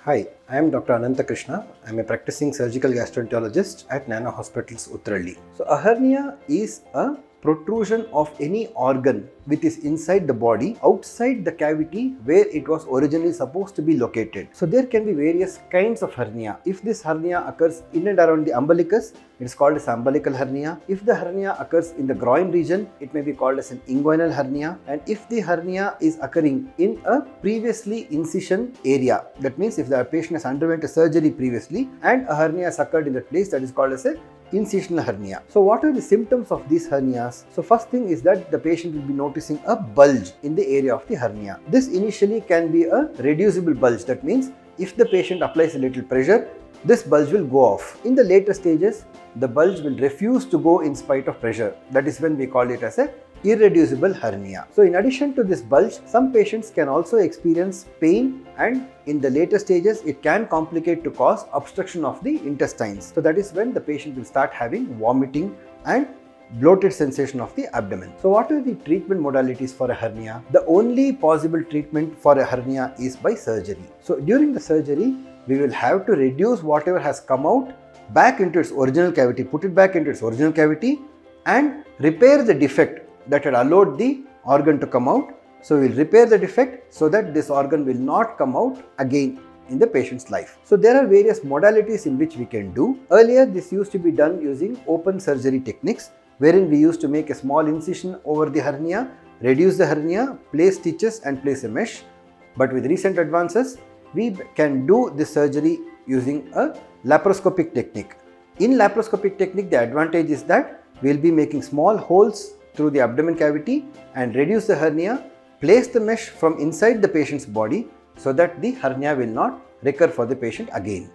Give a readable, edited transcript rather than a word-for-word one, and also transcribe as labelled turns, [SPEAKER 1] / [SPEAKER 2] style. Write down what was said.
[SPEAKER 1] Hi, I am Dr. Anantha Krishna. I am a practicing surgical gastroenterologist at Nano Hospitals, Uttarahalli. So, a hernia is a protrusion of any organ which is inside the body, outside the cavity where it was originally supposed to be located. So, there can be various kinds of hernia. If this hernia occurs in and around the umbilicus, it is called as umbilical hernia. If the hernia occurs in the groin region, it may be called as an inguinal hernia. And if the hernia is occurring in a previously incision area, that means if the patient has underwent a surgery previously and a hernia has occurred in that place, that is called as a incisional hernia. So what are the symptoms of these hernias? So first thing is that the patient will be noticing a bulge in the area of the hernia. This initially can be a reducible bulge. That means if the patient applies a little pressure, this bulge will go off. In the later stages, the bulge will refuse to go in spite of pressure. That is when we call it as a irreducible hernia. So in addition to this bulge, some patients can also experience pain, and in the later stages it can complicate to cause obstruction of the intestines. So that is when the patient will start having vomiting and bloated sensation of the abdomen. So what are the treatment modalities for a hernia? The only possible treatment for a hernia is by surgery. So during the surgery, we will have to reduce whatever has come out back into its original cavity, put it back into its original cavity and repair the defect that had allowed the organ to come out. So we will repair the defect so that this organ will not come out again in the patient's life. So there are various modalities in which we can do. Earlier this used to be done using open surgery techniques, wherein we used to make a small incision over the hernia, reduce the hernia, place stitches and place a mesh. But with recent advances, we can do this surgery using a laparoscopic technique. In laparoscopic technique, the advantage is that we will be making small holes through the abdomen cavity and reduce the hernia, place the mesh from inside the patient's body so that the hernia will not recur for the patient again.